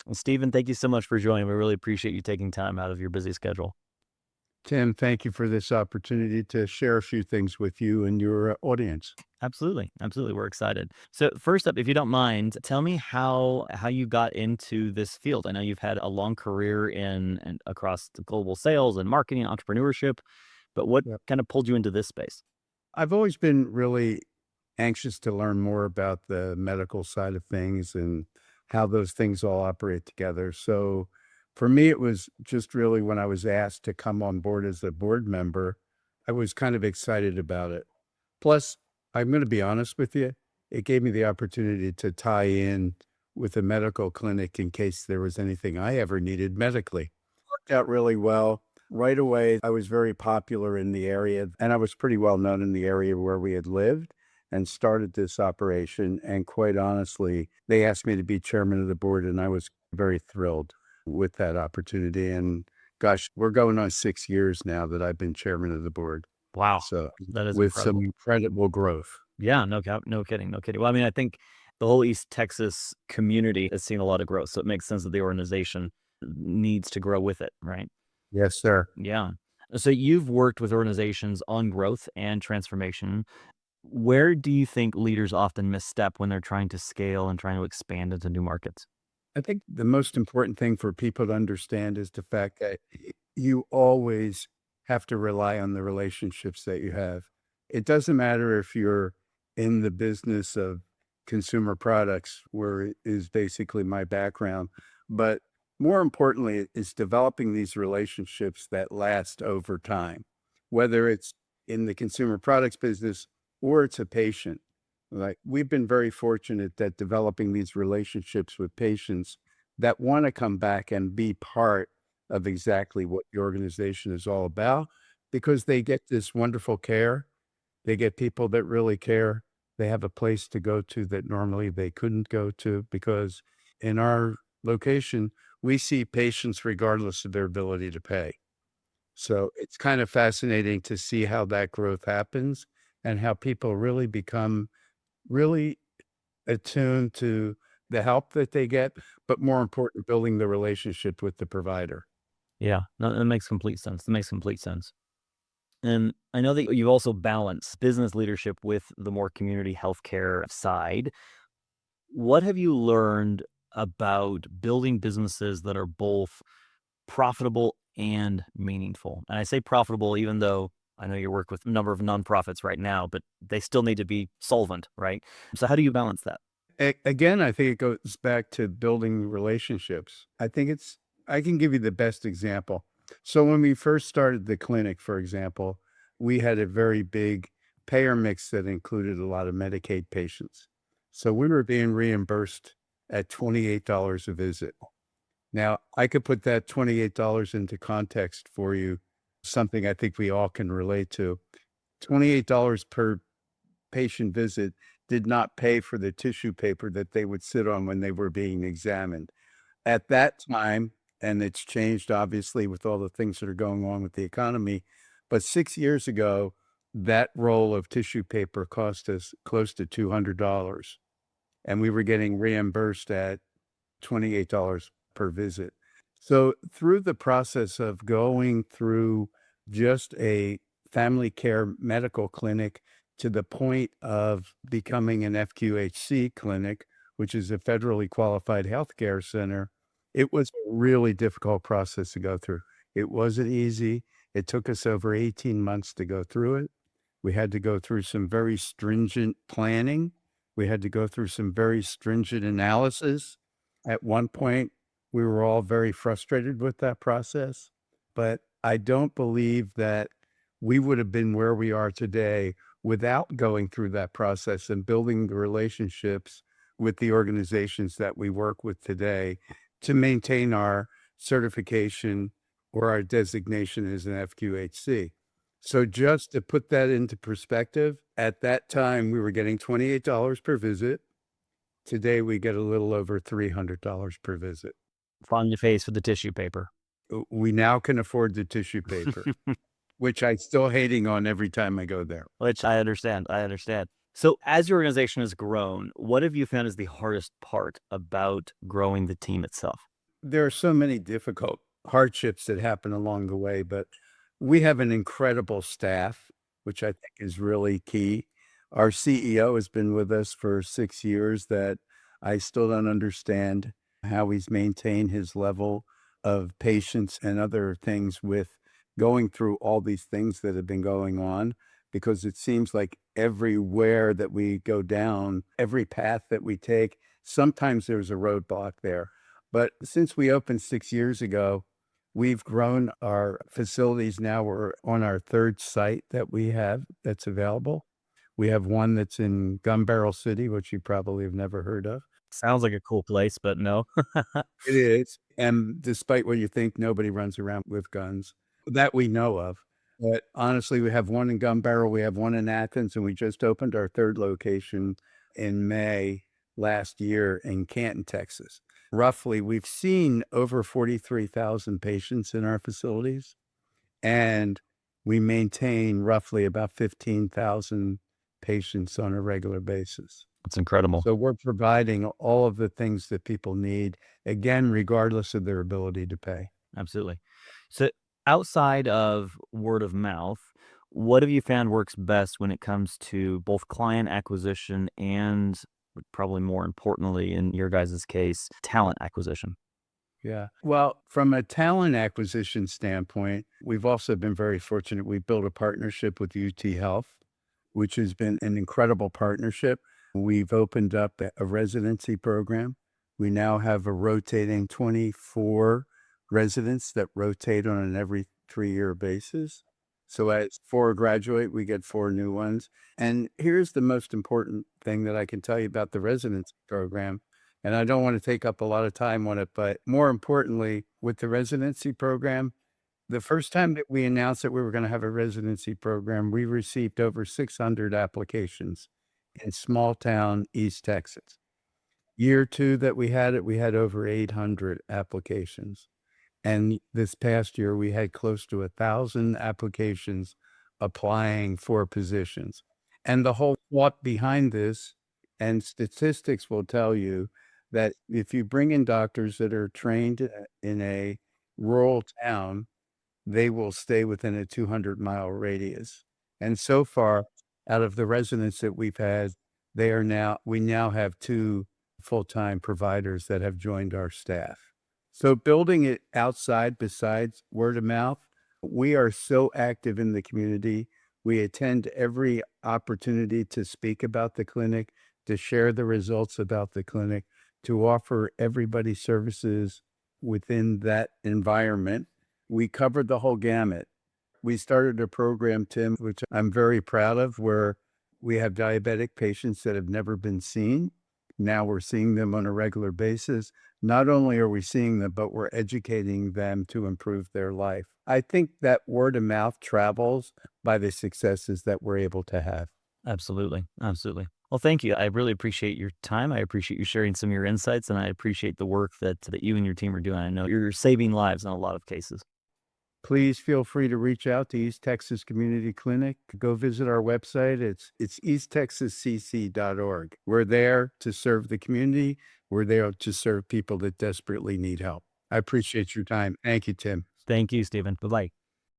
Well, Stephen, thank you so much for joining. We really appreciate you taking time out of your busy schedule. Tim, thank you for this opportunity to share a few things with you and your audience. Absolutely. Absolutely. We're excited. So first up, if you don't mind, tell me how you got into this field. I know you've had a long career in and across the global sales and marketing, entrepreneurship, but what Yep. kind of pulled you into this space? I've always been really anxious to learn more about the medical side of things and how those things all operate together. So for me, it was just really when I was asked to come on board as a board member, I was kind of excited about it. Plus, I'm going to be honest with you, it gave me the opportunity to tie in with a medical clinic in case there was anything I ever needed medically. Worked out really well. Right away, I was very popular in the area, and I was pretty well known in the area where we had lived and started this operation. And quite honestly, they asked me to be chairman of the board, and I was very thrilled with that opportunity. And gosh, we're going on 6 years now that I've been chairman of the board. Wow, So that is with some incredible. incredible growth. Yeah, no kidding, no kidding. Well, I mean, I think the whole East Texas community has seen a lot of growth, so it makes sense that the organization needs to grow with it, right? Yes, sir. Yeah. So you've worked with organizations on growth and transformation. Where do you think leaders often misstep when they're trying to scale and trying to expand into new markets? I think the most important thing for people to understand is the fact that you always have to rely on the relationships that you have. It doesn't matter if you're in the business of consumer products, where it is basically my background, but more importantly, is developing these relationships that last over time, whether it's in the consumer products business or it's a patient. Like, we've been very fortunate that developing these relationships with patients that wanna come back and be part of exactly what the organization is all about, because they get this wonderful care, they get people that really care, they have a place to go to that normally they couldn't go to, because in our location, we see patients regardless of their ability to pay. So it's kind of fascinating to see how that growth happens and how people really become really attuned to the help that they get, but more important, building the relationship with the provider. Yeah, no, that makes complete sense. That makes complete sense. And I know that you also balance business leadership with the more community healthcare side. What have you learned about building businesses that are both profitable and meaningful? And I say profitable, even though I know you work with a number of nonprofits right now, but they still need to be solvent, right? So how do you balance that? Again, I think it goes back to building relationships. I can give you the best example. So when we first started the clinic, for example, we had a very big payer mix that included a lot of Medicaid patients. So we were being reimbursed at $28 a visit. Now, I could put that $28 into context for you, something I think we all can relate to. $28 per patient visit did not pay for the tissue paper that they would sit on when they were being examined. At that time, and it's changed obviously with all the things that are going on with the economy, but 6 years ago, that roll of tissue paper cost us close to $200, and we were getting reimbursed at $28 per visit. So through the process of going through just a family care medical clinic to the point of becoming an FQHC clinic, which is a federally qualified healthcare center, it was a really difficult process to go through. It wasn't easy. It took us over 18 months to go through it. We had to go through some very stringent planning. We had to go through some very stringent analysis. At one point, we were all very frustrated with that process, but I don't believe that we would have been where we are today without going through that process and building the relationships with the organizations that we work with today to maintain our certification or our designation as an FQHC. So just to put that into perspective, at that time, we were getting $28 per visit. Today, we get a little over $300 per visit. On your face for the tissue paper. We now can afford the tissue paper, which I still hating on every time I go there. Which I understand. I understand. So as your organization has grown, what have you found is the hardest part about growing the team itself? There are so many difficult hardships that happen along the way, but we have an incredible staff, which I think is really key. Our CEO has been with us for 6 years that I still don't understand how he's maintained his level of patience and other things with going through all these things that have been going on, because it seems like everywhere that we go down, every path that we take, sometimes there's a roadblock there. But since we opened 6 years ago, we've grown our facilities. Now we're on our 3rd site that we have that's available. We have one that's in Gun Barrel City, which you probably have never heard of. Sounds like a cool place, but no. It is, and despite what you think, nobody runs around with guns that we know of. But honestly, we have one in Gun Barrel, we have one in Athens, and we just opened our 3rd location in May last year in Canton, Texas. Roughly, we've seen over 43,000 patients in our facilities, and we maintain roughly about 15,000 patients on a regular basis. It's incredible. So we're providing all of the things that people need, again, regardless of their ability to pay. Absolutely. So outside of word of mouth, what have you found works best when it comes to both client acquisition and probably more importantly in your guys' case, talent acquisition? Yeah. Well, from a talent acquisition standpoint, we've also been very fortunate. We built a partnership with UT Health, which has been an incredible partnership. We've opened up a residency program. We now have a rotating 24 residents that rotate on an every 3-year basis. So as 4 graduate, we get 4 new ones. And here's the most important thing that I can tell you about the residency program, and I don't want to take up a lot of time on it, but more importantly, with the residency program, the first time that we announced that we were going to have a residency program, we received over 600 applications in small town East Texas. Year 2 that we had it, we had over 800 applications. And this past year, we had close to 1,000 applications applying for positions. And the whole thought behind this, and statistics will tell you that if you bring in doctors that are trained in a rural town, they will stay within a 200-mile radius. And so far, out of the residents that we've had, we now have 2 full-time providers that have joined our staff. So building it outside besides word of mouth, we are so active in the community. We attend every opportunity to speak about the clinic, to share the results about the clinic, to offer everybody services within that environment. We covered the whole gamut. We started a program, Tim, which I'm very proud of, where we have diabetic patients that have never been seen. Now we're seeing them on a regular basis. Not only are we seeing them, but we're educating them to improve their life. I think that word of mouth travels by the successes that we're able to have. Absolutely. Absolutely. Well, thank you. I really appreciate your time. I appreciate you sharing some of your insights, and I appreciate the work that you and your team are doing. I know you're saving lives in a lot of cases. Please feel free to reach out to East Texas Community Clinic. Go visit our website. It's easttexascc.org. We're there to serve the community. We're there to serve people that desperately need help. I appreciate your time. Thank you, Tim. Thank you, Stephen. Bye bye.